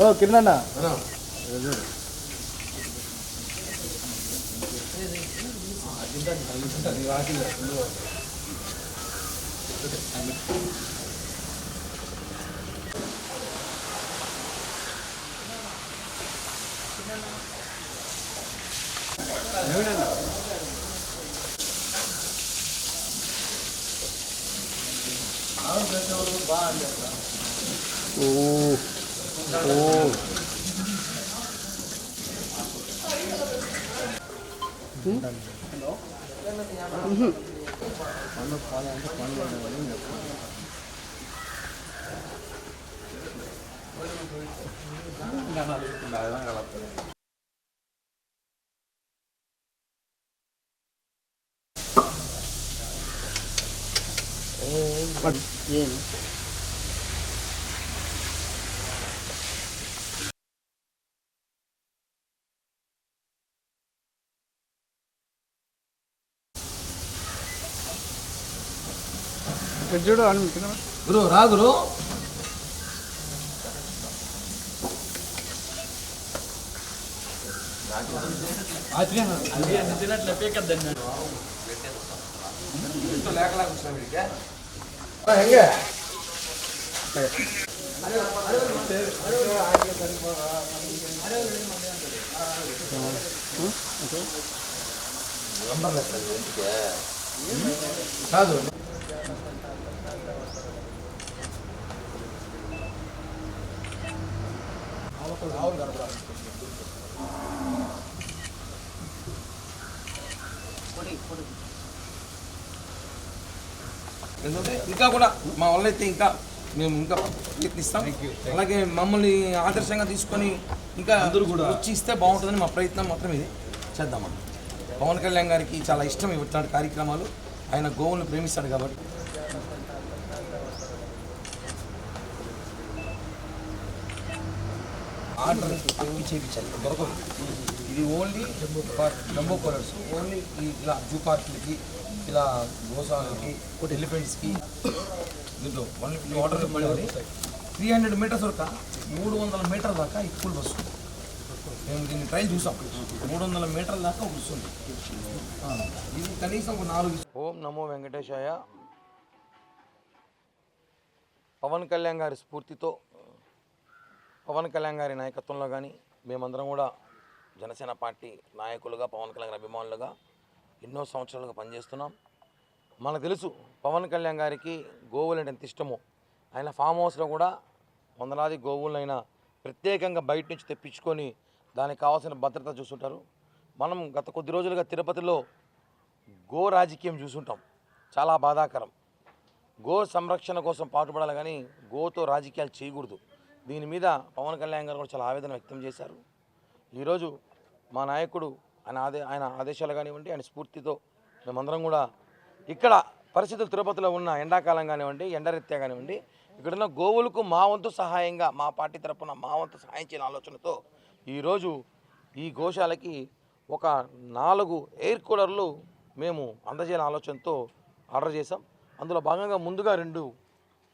ఓ కిరణ్ ಏನು చూడు గురు రా గురు ಹೆಂಗೆ కాదు ఎందుకంటే ఇంకా కూడా మా వాళ్ళైతే ఇంకా మేము ఇంకా ప్రయత్నిస్తాం. అలాగే మమ్మల్ని ఆదర్శంగా తీసుకొని ఇంకా అందరూ కూడా వచ్చి ఇస్తే బాగుంటుందని మా ప్రయత్నం మాత్రం ఇది చేద్దామని. పవన్ కళ్యాణ్ గారికి చాలా ఇష్టం ఇట్లాంటి కార్యక్రమాలు. ఆయన గోవులను ప్రేమిస్తాడు కాబట్టి ఆర్డర్ చేయించాలి దొరకదు. ఇది ఓన్లీ జంబో కలర్స్ ఓన్లీ ఇలా జూ పార్కులకి ఇలా గోశాలకి ఎలిఫెంట్స్కి దీంట్లో ఆర్డర్ పడేది 300 మీటర్స్ వరకు 300 మీటర్ల దాకా ఈ పూల్ వస్తుంది. మేము దీన్ని ట్రైల్ చూసాం. 300 మీటర్ల దాకా వస్తుంది. ఇది కనీసం ఒక 4. ఓం నమో వెంకటేశాయ. పవన్ కళ్యాణ్ గారి స్ఫూర్తితో పవన్ కళ్యాణ్ గారి నాయకత్వంలో కానీ మేమందరం కూడా జనసేన పార్టీ నాయకులుగా పవన్ కళ్యాణ్ అభిమానులుగా ఎన్నో సంవత్సరాలుగా పనిచేస్తున్నాం. మనకు తెలుసు పవన్ కళ్యాణ్ గారికి గోవులు అంటే ఎంత ఇష్టమో. ఆయన ఫామ్ హౌస్లో కూడా వందలాది గోవులైనా ప్రత్యేకంగా బయట నుంచి తెప్పించుకొని దానికి కావాల్సిన భద్రత చూస్తుంటారు. మనం గత కొద్ది రోజులుగా తిరుపతిలో గో రాజకీయం చూస్తుంటాం. చాలా బాధాకరం. గో సంరక్షణ కోసం పాటుపడాలి కానీ గోతో రాజకీయాలు చేయకూడదు. దీని మీద పవన్ కళ్యాణ్ గారు కూడా చాలా ఆవేదన వ్యక్తం చేశారు. ఈరోజు మా నాయకుడు ఆయన ఆదేశాలు కానివ్వండి, ఆయన స్ఫూర్తితో మేమందరం కూడా ఇక్కడ పరిస్థితులు తిరుపతిలో ఉన్న ఎండాకాలం కానివ్వండి, ఎండరీత్యా కానివ్వండి, ఇక్కడున్న గోవులకు మా వంతు సహాయంగా మా పార్టీ తరఫున మా వంతు సహాయం చేయని ఆలోచనతో ఈరోజు ఈ గోశాలకి ఒక 4 ఎయిర్ కూలర్లు మేము అందజేయాలని ఆలోచనతో ఆర్డర్ చేసాం. అందులో భాగంగా ముందుగా 2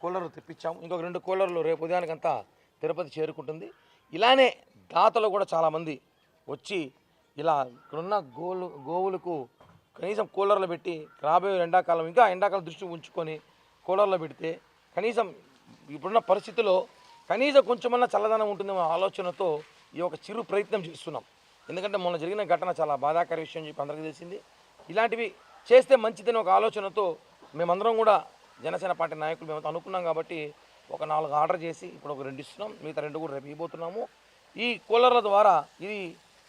కూలర్లు తెప్పించాము. ఇంకొక 2 కూలర్లు రేపు ఉదయానికంతా తిరుపతి చేరుకుంటుంది. ఇలానే దాతలు కూడా చాలామంది వచ్చి ఇలా ఇక్కడున్న గోవులకు కనీసం కూలర్లు పెట్టి రాబోయే ఎండాకాలం ఇంకా ఎండాకాలం దృష్టి ఉంచుకొని కూలర్లు పెడితే కనీసం ఇప్పుడున్న పరిస్థితుల్లో కనీసం కొంచెమన్నా చల్లదనం ఉంటుందేమో ఆలోచనతో ఈ ఒక చిరు ప్రయత్నం చేస్తున్నాం. ఎందుకంటే మొన్న జరిగిన ఘటన చాలా బాధాకర విషయం చెప్పి అందరికీ తెలిసింది. ఇలాంటివి చేస్తే మంచిదని ఒక ఆలోచనతో మేమందరం కూడా జనసేన పార్టీ నాయకులు మేమంతా అనుకున్నాం. కాబట్టి ఒక 4 ఆర్డర్ చేసి ఇప్పుడు ఒక 2 ఇస్తున్నాం. మిగతా 2 కూడా రేపు ఇవ్వబోతున్నాము. ఈ కూలర్ల ద్వారా ఇది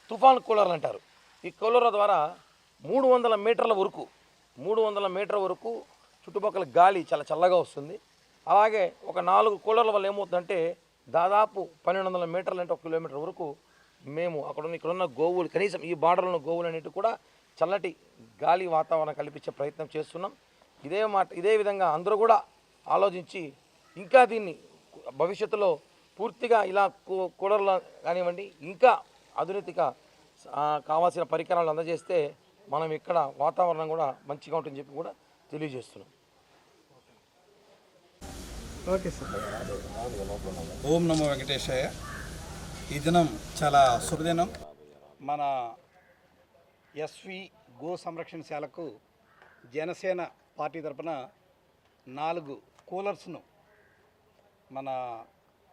తుఫాన్ కూలర్లు అంటారు. ఈ కూలర్ల ద్వారా 300 మీటర్ల వరకు చుట్టుపక్కల గాలి చాలా చల్లగా వస్తుంది. అలాగే ఒక 4 కూలర్ల వల్ల ఏమవుతుందంటే దాదాపు 1200 మీటర్లు అంటే 1 కిలోమీటర్ వరకు మేము ఇక్కడున్న గోవులు కనీసం ఈ బార్డర్లో ఉన్న గోవులు అనేవి కూడా చల్లటి గాలి వాతావరణం కల్పించే ప్రయత్నం చేస్తున్నాం. ఇదే విధంగా అందరూ కూడా ఆలోచించి ఇంకా దీన్ని భవిష్యత్తులో పూర్తిగా ఇలా కూలర్లు కానివ్వండి ఇంకా ఆధునిక కావాల్సిన పరికరాలు అందజేస్తే మనం ఇక్కడ వాతావరణం కూడా మంచిగా ఉంటుందని చెప్పి కూడా తెలియజేస్తున్నాం. Okay sir. ఓం నమో వెంకటేశాయ. ఈ దినం చాలా శుభదినం. మన ఎస్వి గో సంరక్షణశాలకు జనసేన పార్టీ తరపున 4 కూలర్స్ను మన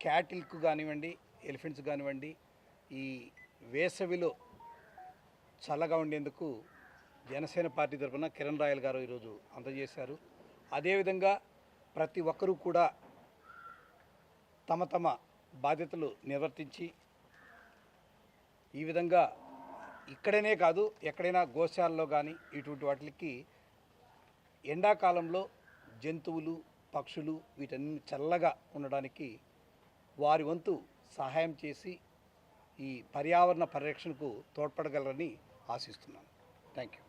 క్యాటిల్కు కానివ్వండి, ఎలిఫెంట్స్ కానివ్వండి, ఈ వేసవిలో చల్లగా ఉండేందుకు జనసేన పార్టీ తరపున కిరణ్ రాయల్ గారు ఈరోజు అందజేశారు. అదేవిధంగా ప్రతి ఒక్కరూ కూడా తమ తమ బాధ్యతలు నిర్వర్తించి ఈ విధంగా ఇక్కడనే కాదు ఎక్కడైనా గోశాలలో కానీ ఇటువంటి వాటికి ఎండాకాలంలో జంతువులు, పక్షులు వీటన్ని చల్లగా ఉండడానికి వారి వంతు సహాయం చేసి ఈ పర్యావరణ పరిరక్షణకు తోడ్పడగలరని ఆశిస్తున్నాను. Thank you.